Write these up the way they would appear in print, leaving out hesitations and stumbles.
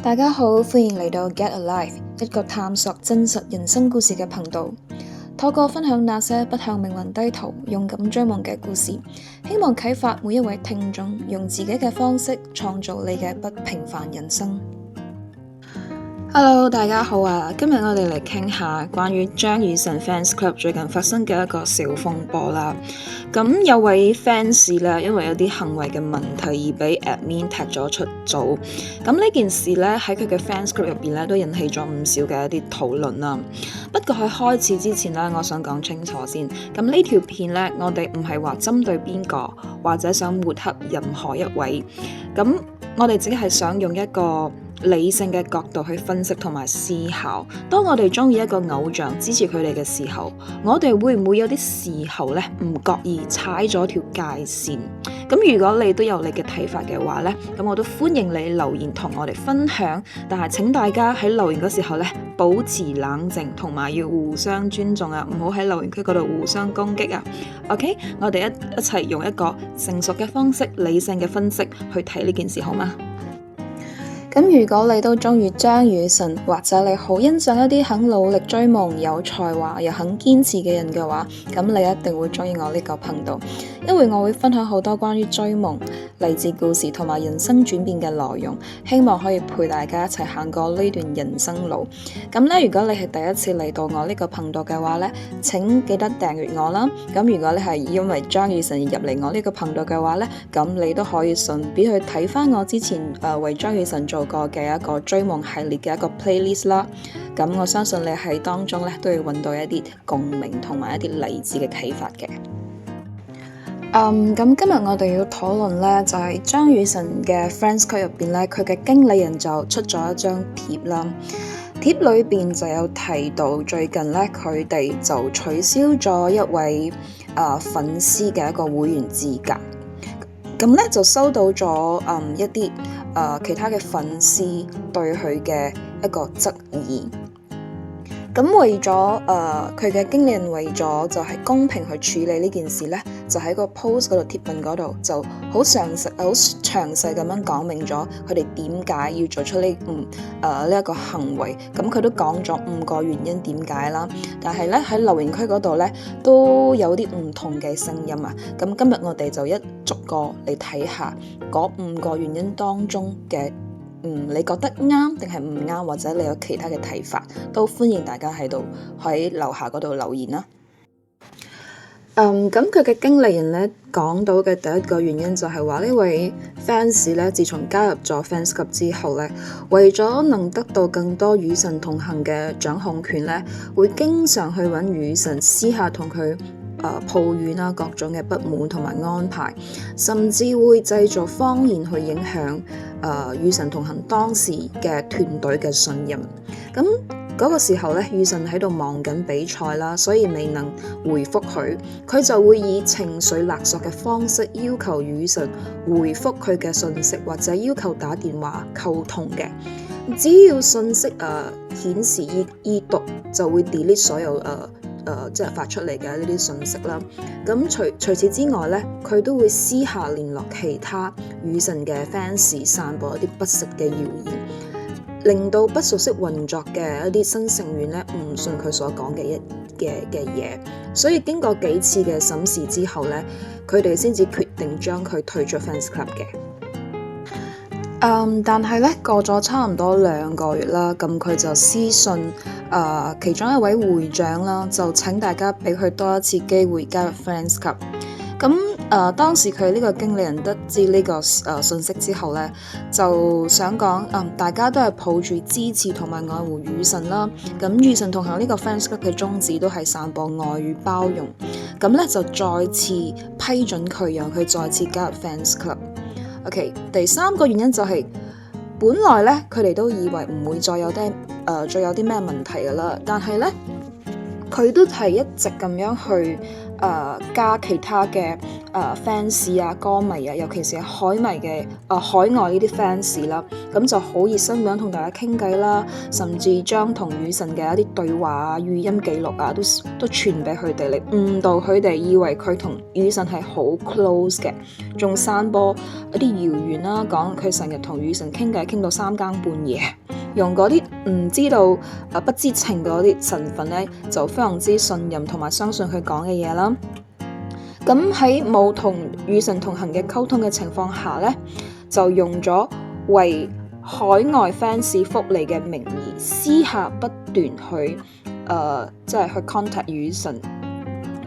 大家好，歡迎嚟到 Get Alive， 一個探索真實人生故事嘅頻道。透過分享那些不向命運低頭、勇敢追夢嘅故事，希望啟發每一位聽眾，用自己嘅方式創造你嘅不平凡人生。Hello， 大家好啊！今日我哋嚟傾下關於張雨晨 Fans Club 最近發生嘅一個小風波啦。咁有位 fans 咧，因為有啲行為嘅問題而俾 admin 踢咗出組。咁呢件事咧喺佢嘅 Fans Club 入邊咧都引起咗唔少嘅一啲討論啦。不過喺開始之前咧，我想講清楚先。咁呢條片咧，我哋唔係話針對邊個，或者想抹黑任何一位。咁我哋只係想用一個理性嘅角度去分析同埋思考。當我哋中意一個偶像，支持佢哋嘅時候，我哋會唔會有啲時候咧唔覺意踩咗條界線？咁如果你都有你嘅睇法嘅話咧，咁我都歡迎你留言同我哋分享。但係請大家喺留言嗰時候咧，保持冷靜，同埋要互相尊重啊，唔好喺留言區嗰度互相攻擊啊。OK， 我哋一齊用一個成熟嘅方式、理性嘅分析去睇呢件事，好嗎？咁如果你都中意張雨晨，或者你好欣賞一啲肯努力追夢、有才華又肯堅持嘅人嘅話，咁你一定會中意我呢個頻道，因為我會分享好多關於追夢、勵志故事同埋人生轉變嘅內容，希望可以陪大家一齊行過呢段人生路。咁咧，如果你係第一次嚟到我呢個頻道嘅話咧，請記得訂閱我啦。咁如果你係因為張雨晨而入嚟我呢個頻道嘅話咧，咁你都可以順便去睇翻我之前為張雨晨做過嘅一個追夢系列嘅一個 playlist 啦。咁我相信你喺當中咧都會揾到一啲共鳴同埋一啲勵志嘅啟發嘅。咁今日我哋要討論咧就係張雨晨嘅 Fans Club 入邊咧，佢嘅經理人就出咗一張貼啦。貼裏邊就有提到最近咧佢哋就取消咗一位粉絲嘅一個會員資格。咁咧就收到咗一啲其他嘅粉絲對佢嘅一個質疑。咁為咗佢嘅經理人為咗就係公平去處理呢件事咧，就喺個 post 嗰度貼文嗰度就好詳細咁樣講明咗佢哋點解要做出呢一個行為。咁佢都講咗5個原因點解啦。但係咧喺留言區嗰度咧都有啲唔同嘅聲音啊。咁今日我哋就一逐個嚟睇下嗰5個原因當中嘅。你覺得啱定係唔啱，或者你有其他嘅睇法，都歡迎大家喺樓下嗰度留言啦。咁佢嘅經理人咧講到嘅第一個原因就係話呢位 fans 咧，自從加入咗 Fans Club 之後咧，為咗能得到更多與神同行嘅掌控權咧，會經常去揾雨晨私下同佢抱怨啊，各種嘅不滿同埋安排，甚至會製造謊言去影響與神同行當時嘅團隊嘅信任。咁嗰個時候咧，雨晨喺度忙緊比賽啦，所以未能回覆佢，佢就會以情緒勒索嘅方式要求雨晨回覆佢嘅信息，或者要求打電話溝通嘅。只要信息顯示已讀，就會 delete 所有即係發出嚟嘅呢啲信息啦。咁除此之外咧，佢都會私下聯絡其他雨晨嘅 fans， 散播一啲不實嘅謠言，令到不熟悉運作嘅一啲新成員咧唔信佢所講嘅嘢。所以經過幾次嘅審視之後咧，佢哋先至決定將佢退出 Fans Club 嘅。但係咧過咗差唔多2個月啦，咁佢就私信其中一位會長啦，就請大家俾佢多一次機會加入 Fans Club。咁當時佢呢個經理人得知呢個信息之後咧，就想講大家都係抱住支持同埋愛護雨晨啦。咁與神同行呢個 Fans Club 嘅宗旨都係散播愛與包容。咁咧就再次批准佢，讓佢再次加入 Fans Club。OK， 第3個原因就係本來咧佢哋都以為唔會再有啲咩問題噶啦，但係咧佢都係一直咁樣去加其他嘅fans 啊、歌迷啊，尤其是係海外呢啲 fans 啦，咁就好熱心咁同大家傾偈啦，甚至將同雨神嘅一啲對話啊、語音記錄啊，都傳俾佢哋嚟誤導佢哋，以為佢同雨神係好 close 嘅，仲散播一啲謠言啦，講佢成日同雨神傾偈傾到3更半夜。用嗰啲唔知道不知情嗰啲身份咧，就非常之信任同埋相信佢講嘅嘢啦。咁喺冇同與神同行嘅溝通嘅情況下咧，就用咗為海外 fans 福利嘅名義，私下不斷去即係去 contact 與神。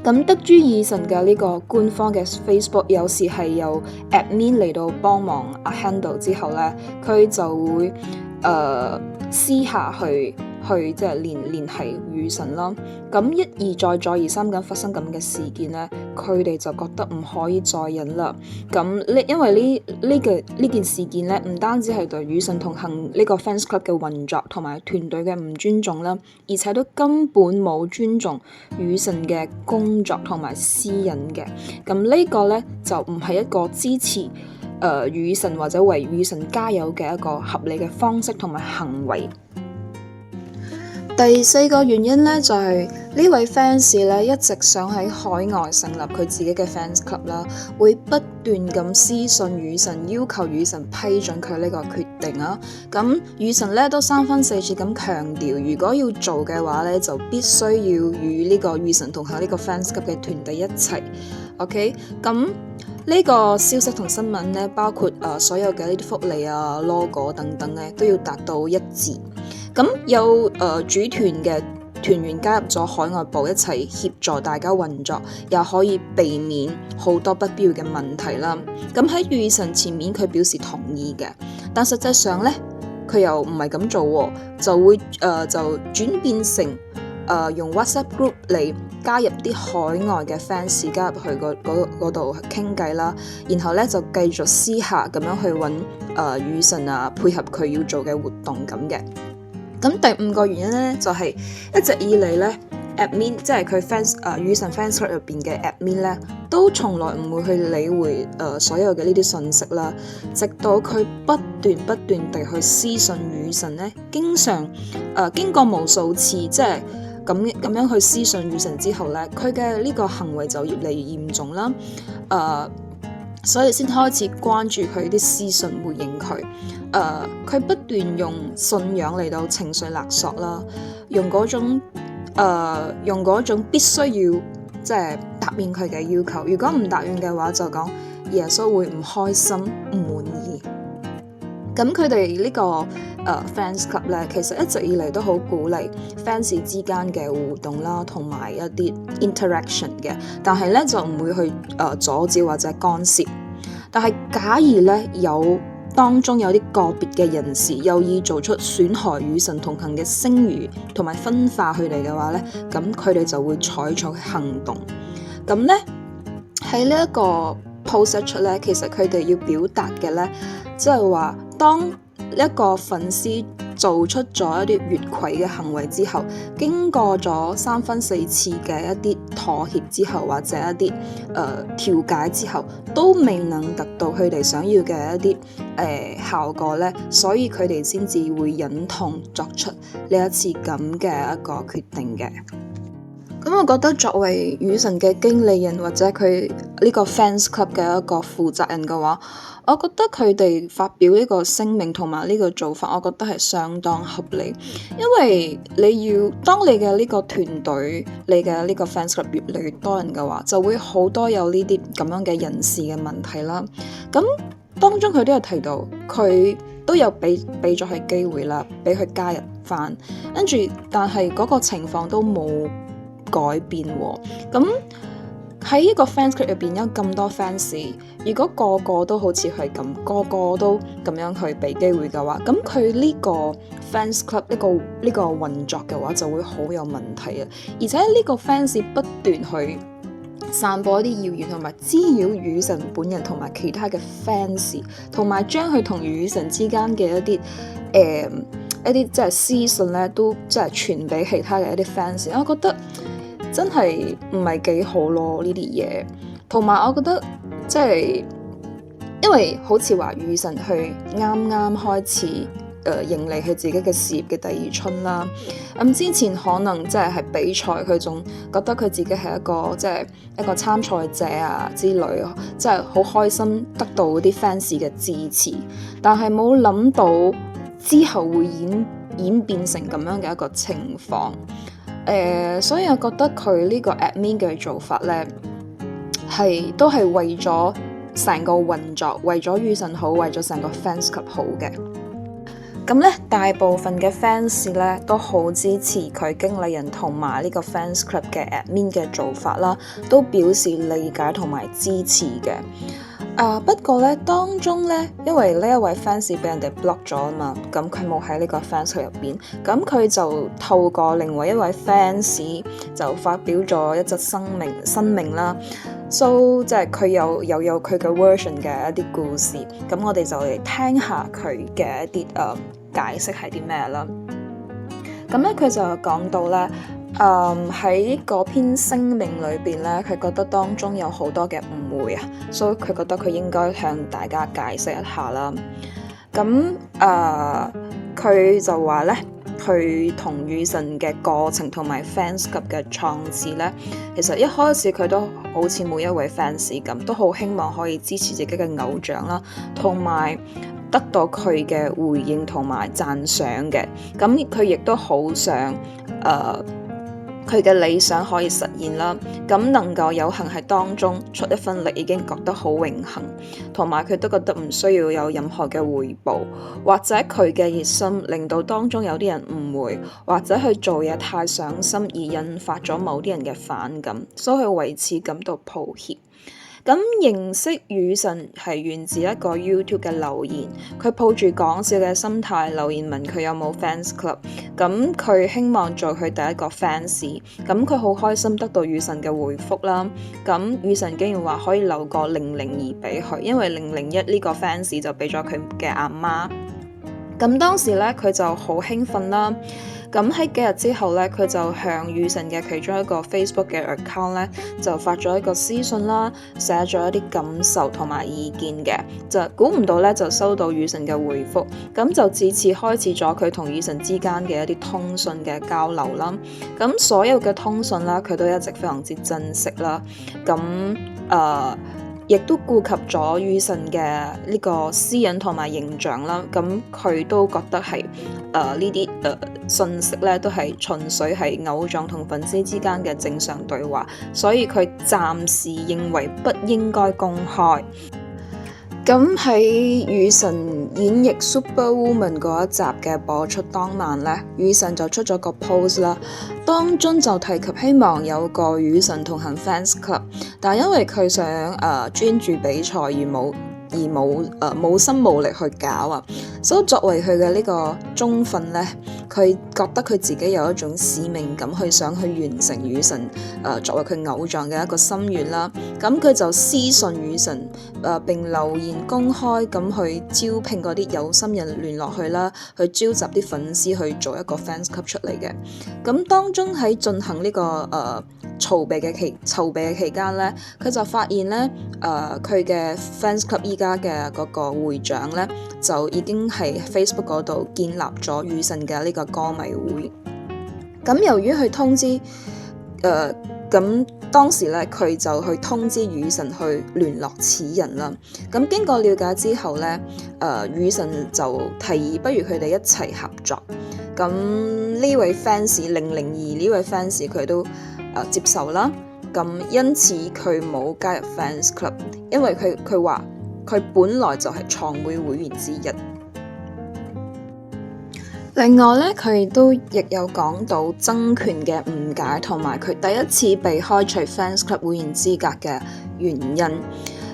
咁得知與神嘅呢個官方嘅 Facebook 有時係由 admin 嚟到幫忙 handle 之後咧，佢就會私下去即係聯繫與神啦。咁一而再而三咁發生咁嘅事件咧，佢哋就覺得唔可以再忍啦。咁因為呢件事件咧，唔單止係對與神同行呢個 fans club 嘅運作同埋團隊嘅唔尊重啦，而且都根本冇尊重與神嘅工作同埋私隱嘅。咁呢個咧就唔係一個支持與神或者為與神加油嘅一個合理嘅方式同埋行為。第4個原因咧就係呢位 fans 咧一直想喺海外成立佢自己嘅 fans club 啦，會不斷咁私信與神，要求與神批准佢呢個決定啊。咁與神咧都3番4次咁強調，如果要做嘅話咧，就必須要與呢個與神同行呢個 fans club 嘅團隊一齊。OK， 咁呢個消息同新聞咧，包括所有嘅呢啲福利啊、logo 等等咧，都要達到一致。咁有主團嘅團員加入咗海外部一齊協助大家運作，又可以避免好多不必要嘅問題啦。咁喺與神前面佢表示同意嘅，但實際上咧佢又唔係咁做，就會就轉變成用 WhatsApp group 嚟加入啲海外嘅 fans 加入去嗰度傾偈啦，然後咧就繼續私下咁樣去揾與神配合佢要做嘅活動咁嘅。咁第5個原因咧，就係一直以嚟咧 admin 即係佢 fans 與神 fans club 入邊嘅 admin 咧，都從來唔會去理會所有嘅呢啲信息啦，直到佢不斷地去私信與神咧，經常經過無數次即係咁樣去私信與神之後咧，佢嘅呢個行為就越嚟越嚴重啦，所以先開始關注佢啲私信回應佢。佢不斷用信仰嚟到情緒勒索啦，用嗰種必須要即係答應佢嘅要求，如果唔答應嘅話就講耶穌會唔開心唔滿意。咁佢哋呢個fans club 咧，其實一直以嚟都好鼓勵 fans 之間嘅互動啦，同埋一啲 interaction 嘅，但係咧就唔會去阻止或者干涉。但係假如咧當中有啲個別嘅人士有意做出損害與神同行嘅聲譽同埋分化佢哋嘅話咧，咁佢哋就會採取行動。咁咧喺呢一個 post 出咧，其實佢哋要表達嘅咧，即係話當一個粉絲做出咗一啲越軌嘅行為之後，經過咗3番4次嘅一啲妥協之後，或者一啲調解之後，都未能達到佢哋想要嘅一啲效果咧，所以佢哋先至會忍痛作出呢一次咁嘅一個決定嘅。咁我覺得作為與神嘅經理人或者佢呢個 fans club 嘅一個負責人嘅話，我覺得佢哋發表呢個聲明同埋呢個做法，我覺得係相當合理。因為當你嘅呢個團隊、你嘅呢個 fans club 越嚟越多人嘅話，就會好多有呢啲咁樣嘅人事嘅問題啦。咁當中佢都有提到，佢都有俾咗佢機會啦，俾佢加入翻，跟住但係嗰個情況都冇改變喎。咁喺呢個 fans club 入邊有咁多 fans， 如果個個都好似佢咁，個個都咁樣去俾機會嘅話，咁佢呢個 fans club 呢個運作嘅話就會好有問題啊！而且呢個 fans 不斷去散播一啲謠言同埋滋擾與神本人同埋其他嘅 fans， 同埋將佢同與神之間嘅一啲即係私信咧，都即係傳俾其他嘅一啲 fans。我覺得真係唔係幾好咯呢啲嘢。同埋我覺得即係因為好似話雨神佢啱啱開始迎嚟佢自己嘅事業嘅第二春啦。之前可能即係比賽，佢仲覺得佢自己係一個參賽者啊之類，即係好開心得到啲 fans 嘅支持。但係冇諗到之後會演變成咁樣嘅一個情況。所以我覺得佢呢個 admin 嘅做法呢，都係為咗成個運作，為咗雨神好，為咗成個 fans club 好嘅。咁咧，大部分嘅 fans 咧都好支持佢經理人同埋呢個 fans club 嘅 admin 嘅做法啦，都表示理解同埋支持嘅。不過咧，當中咧，因為呢一位 fans 俾人哋 block 咗啊嘛，咁佢冇喺呢個 fans club 入邊，咁佢就透過另外一位 fans 就發表咗一則聲明啦。So 即係佢有佢嘅 version 嘅一啲故事，咁我哋就嚟聽下佢嘅一啲解釋係啲咩啦。咁咧佢就講到咧，喺嗰篇聲明裏邊咧，佢覺得當中有好多嘅誤會啊，所以佢覺得佢應該向大家解釋一下啦。咁佢就話咧，佢同雨神嘅過程同埋 fans club 嘅創始咧，其實一開始佢都好似每一位 fans 咁，都好希望可以支持自己嘅偶像啦，同埋得到佢嘅回應同埋讚賞嘅。咁佢亦都好想佢嘅理想可以實現啦，咁能夠有幸喺當中出一分力，已經覺得好榮幸，同埋佢都覺得唔需要有任何嘅回報，或者佢嘅熱心令到當中有啲人誤會，或者佢做嘢太上心而引發咗某啲人嘅反感，所以佢為此感到抱歉。咁認識雨神係源自一個 YouTube 嘅留言，佢抱住講笑嘅心態留言問佢有冇 fans club， 咁佢希望做佢第一個 fans， 咁佢好開心得到雨神嘅回覆啦。咁雨神竟然話可以留個002俾佢，因為001呢個 fans 就俾咗佢嘅阿媽。咁當時咧佢就好興奮啦。咁喺幾日之後咧，佢就向雨神嘅其中一個 Facebook 嘅 account 咧，就發咗一個私信啦，寫咗一啲感受同埋意見嘅，就估唔到咧就收到雨神嘅回覆，咁就自此開始咗佢同雨神之間嘅一啲通訊嘅交流啦。咁所有嘅通訊啦，佢都一直非常之珍惜啦。咁亦都顧及咗雨神嘅呢個私隱同埋形象啦，咁佢都覺得係呢啲信息咧都係純粹係偶像同粉絲之間嘅正常對話，所以佢暫時認為不應該公開。咁喺雨神演繹 Superwoman 嗰一集嘅播出當晚咧，雨神就出咗個 post 啦，當中就提及希望有個雨神同行 fans club， 但係因為佢想專注比賽而冇心冇力去搞啊，所以作為佢嘅呢個忠訓咧，佢覺得佢自己有一種使命感，去想去完成雨神作為佢偶像嘅一個心願啦。咁佢就私信雨神並留言公開咁去招聘嗰啲有心人聯絡佢啦，去召集啲粉絲去做一個 fans club 出嚟嘅。咁當中喺進行呢個籌備嘅期間咧，佢就發現咧佢嘅 fans club 依家嘅嗰個會長咧，就已經喺 Facebook 嗰度建立咗雨神嘅呢個歌迷會。咁由於佢通知咁當時咧，佢就去通知雨神去聯絡此人啦。咁經過了解之後咧，雨神就提議不如佢哋一齊合作。咁呢位 fans 002呢位 fans 佢都接受啦。咁因此佢冇加入 fans club， 因為佢話佢本來就係創會會員之一。另外咧，佢都亦有講到爭權嘅誤解，同埋佢第一次被開除 fans club 會員資格嘅原因。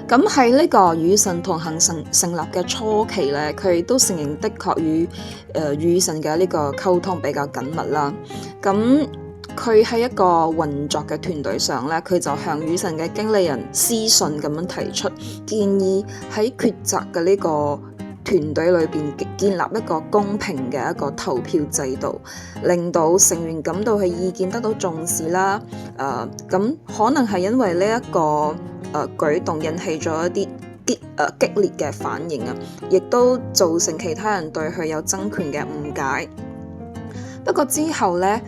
咁喺呢個與神同行成立嘅初期咧，佢都承認的確與與神嘅呢個溝通比較緊密啦。咁佢喺一個運作嘅團隊上咧，佢就向雨神嘅經理人私信咁樣提出建議，喺抉擇嘅呢個團隊裏邊建立一個公平嘅一個投票制度，令到成員感到佢意見得到重視啦。咁可能係因為呢一個舉動引起咗一啲激烈嘅反應啊，亦都造成其他人對佢有爭權嘅誤解。不過之後咧，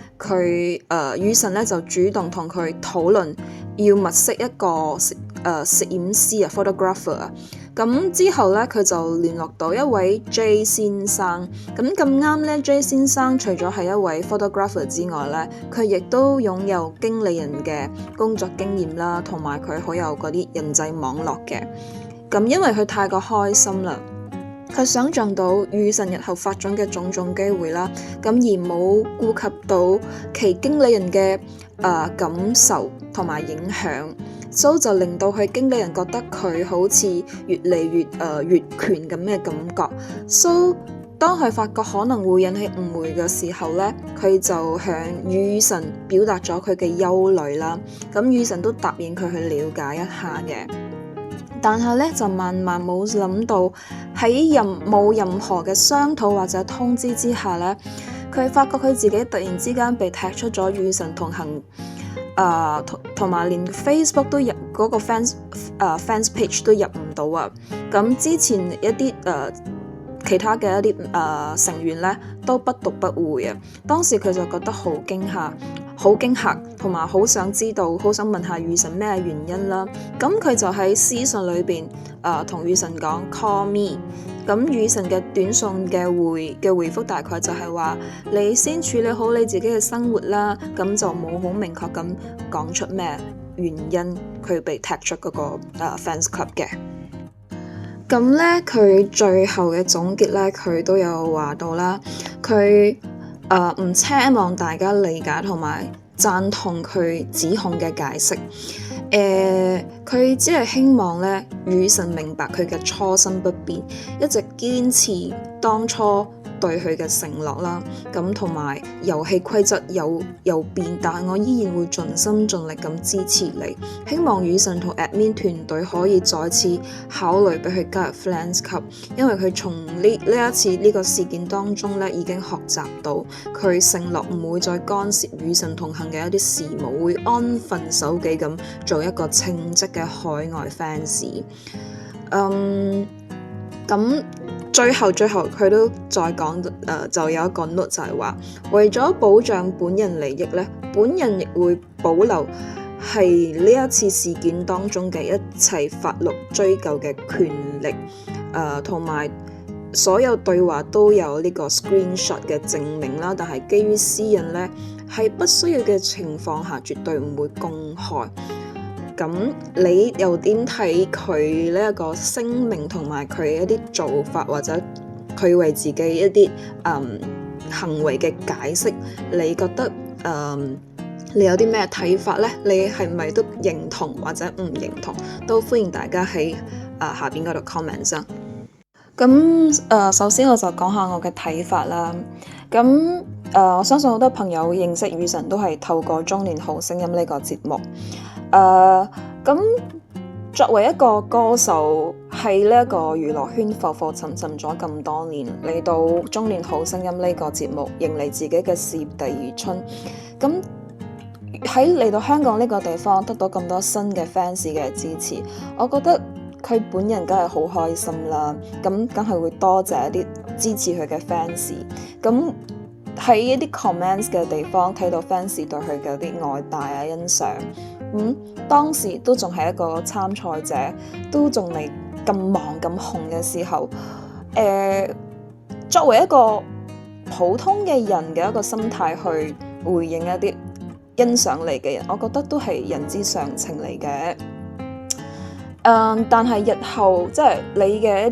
雨神咧就主動同佢討論要物色一個攝影師啊 photographer 啊。咁之後咧，佢就聯絡到一位 J 先生。咁啱咧，J 先生除咗係一位 photographer 之外咧，佢亦都擁有經理人嘅工作經驗啦，同埋佢好有嗰啲人際網絡嘅。咁因為佢太過開心啦，佢想像到雨神日後發展嘅種種機會啦，咁而冇顧及到其經理人嘅感受同埋影響，所以就令到佢經理人覺得佢好似越嚟越權咁嘅感覺。所以當佢發覺可能會引起誤會嘅時候咧，佢就向雨神表達咗佢嘅憂慮啦。咁雨神都答應佢去了解一下嘅。但係咧就萬冇諗到喺冇任何嘅商討或者通知之下咧，佢發覺佢自己突然之間被踢出咗與神同行，同埋連 Facebook 都入嗰個 fans page 都入唔到啊！咁之前一啲其他嘅一啲成員咧都不讀不回啊！當時佢就覺得好驚嚇，同埋好想知道，好想問下雨神咩原因啦。咁佢就喺私信裏邊同雨神講 call me。咁雨神嘅短信嘅回覆大概就係話，你先處理好你自己嘅生活啦。咁就冇好明確咁講出咩原因佢被踢出嗰個fans club 嘅。咁咧佢最後嘅總結咧，佢都有話到啦，佢唔奢望大家理解同埋贊同佢指控嘅解釋。佢只係希望咧，雨神明白佢嘅初心不變，一直堅持當初對佢嘅承諾啦。咁同埋遊戲規則有變，但係我依然會盡心盡力咁支持你。希望雨神同 admin 團隊可以再次考慮俾佢加入 Fans Club，因為佢從呢一次呢個事件當中咧已經學習到，佢承諾唔會再干涉與神同行嘅一啲事務，會安分守己咁做一個稱職嘅海外 fans。咁最後佢都再講就有一個 note 就係話，為咗保障本人利益咧，本人亦會保留係呢一次事件當中嘅一切法律追究嘅權力，同埋所有對話都有呢個 screenshot 嘅證明啦。但係基於私隱咧，喺不需要嘅情況下，絕對唔會公開。咁你又點睇佢呢一個聲明同埋佢一啲做法，或者佢為自己一啲行為嘅解釋？你覺得你有啲咩睇法呢？你係咪都認同或者唔認同？都歡迎大家喺下邊嗰度 comment 啊。咁首先我就講下我嘅睇法啦。咁我相信好多朋友認識雨神都係透過中年好聲音呢個節目。咁作為一個歌手喺呢一個娛樂圈浮浮沉沉咗咁多年，嚟到中年好聲音呢個節目，迎嚟自己嘅事業第二春。咁喺嚟到香港呢個地方，得到咁多新嘅 fans 嘅支持，我覺得佢本人梗係好開心啦。咁梗係會多謝一啲支持佢嘅 fans。咁喺一啲 comments 嘅地方睇到 fans 對佢嘅啲愛戴啊、欣賞。當時都仲係一個參賽者，都仲未咁忙咁紅嘅時候，作為一個普通嘅人嘅一個心態去回應一啲欣賞你嘅人，我覺得都係人之常情嚟嘅。但係日後即係你嘅一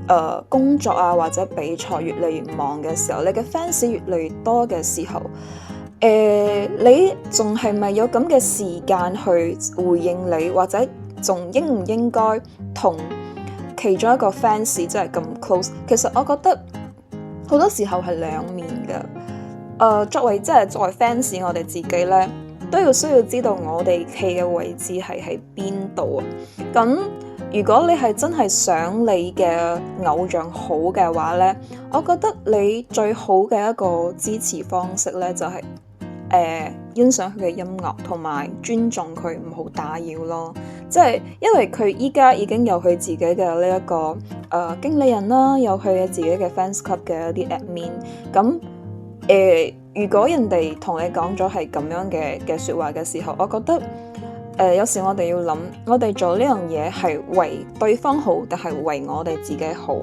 啲工作啊或者比賽越嚟越忙嘅時候，你嘅 fans 越嚟越多嘅時候，你仲係咪有咁嘅時間去回應你，或者仲應唔應該同其中一個 fans 真係咁 close？ 其實我覺得好多時候係兩面嘅。作為 fans， 我哋自己咧都需要知道我哋企嘅位置係喺邊度啊。咁如果你係真係想你嘅偶像好嘅話呢，我覺得你最好嘅一個支持方式呢，就係欣賞佢嘅音樂同埋尊重佢，唔好打擾咯。即係因為佢依家已經有佢自己嘅呢一個經理人啦，有佢自己嘅 fans club 嘅一啲 admin。咁如果人哋同你講咗係咁樣嘅説話嘅時候，我覺得有時我哋要諗，我哋做呢樣嘢係為對方好，定係為我哋自己好？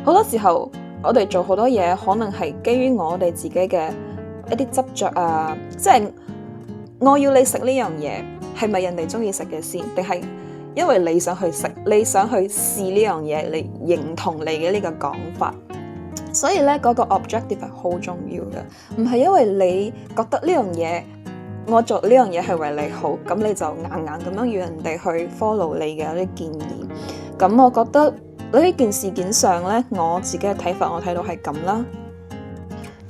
好多時候我哋做好多嘢，可能係基於我哋自己嘅一啲執着啊，即係我要你食呢樣嘢，係咪人哋中意食嘅先？定係因為你想去食，你想去試呢樣嘢，你認同你嘅呢個講法？所以咧，嗰個 objective 係好重要嘅，唔係因為你覺得呢樣嘢，我做呢樣嘢係為你好，咁你就硬硬咁樣要人哋去 follow 你嘅一啲建議。咁我覺得呢件事件上咧，我自己嘅睇法，我睇到係咁啦。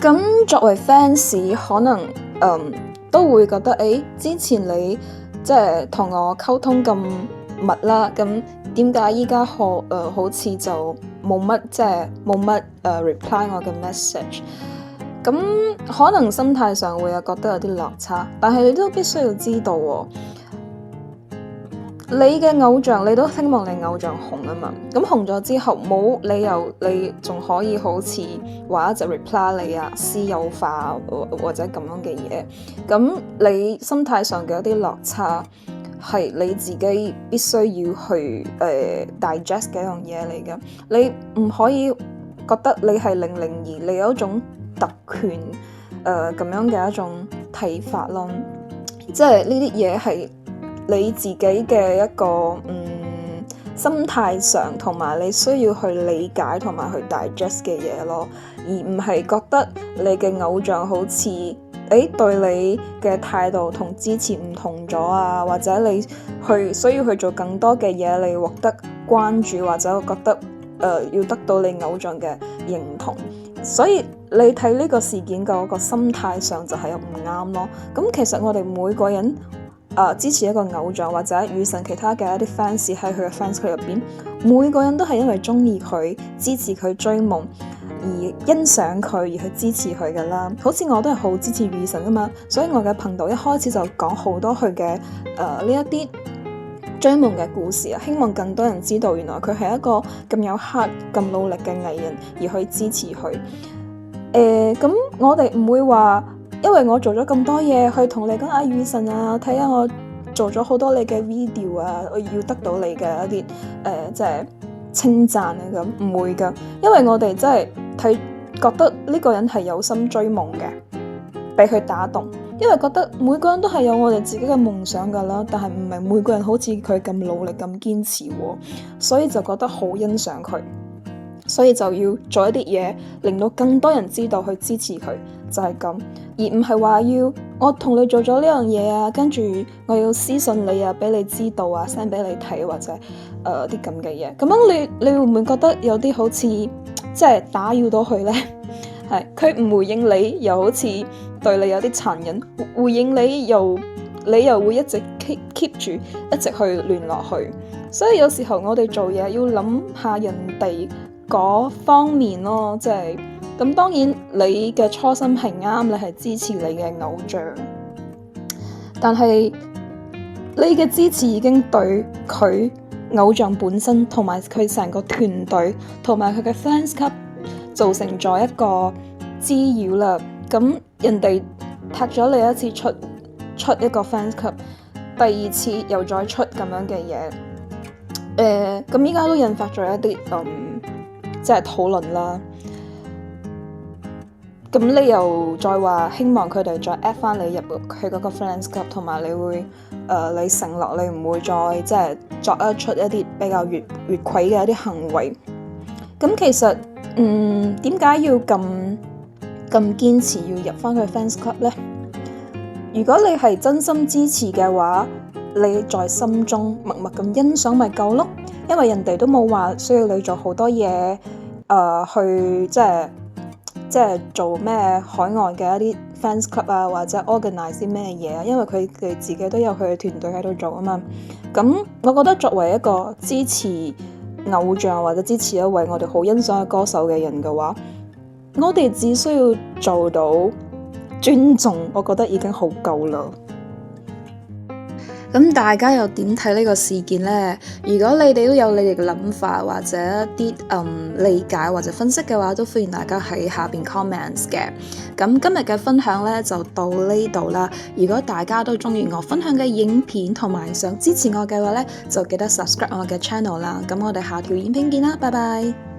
咁作為 fans，可能都會覺得之前你即係同我溝通咁密啦，咁點解依家好似就冇乜reply 我嘅 message？ 咁可能心態上會有覺得有啲落差，但係你都必須要知道喎，你嘅偶像，你都希望你偶像紅啊嘛。咁紅咗之後，冇理由你仲可以好似話一直 reply 你啊，私有化或者咁樣嘅嘢。咁你心態上嘅一啲落差，係你自己必須要去digest 嘅一樣嘢嚟嘅。你唔可以覺得你係002，你有一種特權咁樣嘅一種睇法咯。即係呢啲嘢係你自己嘅一個心態上，同埋你需要去理解同埋去 digest 嘅嘢咯，而唔係覺得你嘅偶像好似對你嘅態度同之前唔同咗啊，或者你需要去做更多嘅嘢嚟獲得關注，或者覺得要得到你偶像嘅認同。所以你睇呢個事件嘅嗰個心態上就係有唔啱咯。咁其實我哋每個人支持一個偶像或者雨神其他嘅一啲 fans 喺佢嘅 fans 區入邊，每個人都係因為中意佢、支持佢追夢而欣賞佢而去支持佢噶啦。好似我都係好支持雨神噶嘛，所以我嘅頻道一開始就講好多佢嘅呢一啲追夢嘅故事啊，希望更多人知道原來佢係一個咁有 heart、咁努力嘅藝人而去支持佢。咁我哋唔會話因為我做咗咁多嘢去同你講雨神啊，睇下我做咗好多你嘅 video 啊，我要得到你嘅一啲即係稱讚啊，咁唔會噶，因為我哋真係覺得呢個人係有心追夢嘅，俾佢打動。因為覺得每個人都係有我哋自己嘅夢想噶啦，但係唔係每個人好似佢咁努力咁堅持，所以就覺得好欣賞佢，所以就要做一啲嘢令到更多人知道去支持佢，就係咁，而唔係話要我同你做咗呢樣嘢啊，跟住我要私信你啊，俾你知道啊，send 俾你睇或者啲咁嘅嘢。咁樣你會唔會覺得有啲好似即係打擾到佢呢？係佢唔回應你，又好似對你有啲殘忍；回應你又會一直 keep 住一直去聯絡佢。所以有時候我哋做嘢要諗下人哋嗰方面咯，即係咁。當然你嘅初心係啱，你係支持你嘅偶像，但係你嘅支持已經對佢偶像本身同埋佢成個團隊同埋佢嘅 fans club造成咗一個滋擾啦。咁人哋踢咗你一次出一個 fans club， 第二次又再出咁樣嘅嘢，咁依家都引發咗一啲即係討論啦。咁你又再話希望佢哋再 add 翻你入去嗰個 fans club， 同埋你會你承諾你唔會再即係作出一啲比較越軌嘅一啲行為。咁其實點解要咁堅持要入翻去 fans club 呢？如果你係真心支持嘅話，你在心中默默咁欣賞咪夠咯。因為人哋都冇話需要你做好多嘢去即即係做咩海外嘅一啲 fans club 啊，或者 organize 啲咩嘢啊，因為佢哋自己都有佢嘅團隊喺度做啊嘛。咁我覺得作為一個支持偶像或者支持一位我哋好欣賞嘅歌手嘅人嘅話，我哋只需要做到尊重，我覺得已經好夠啦。咁大家又點睇呢個事件呢？如果你哋都有你哋嘅諗法或者一啲理解或者分析嘅話，都歡迎大家喺下邊 comments 嘅。咁今日嘅分享呢就到呢度啦。如果大家都中意我分享嘅影片同埋想支持我嘅話呢，就記得 subscribe 我嘅 channel 啦。咁我哋下條影片見啦，拜拜。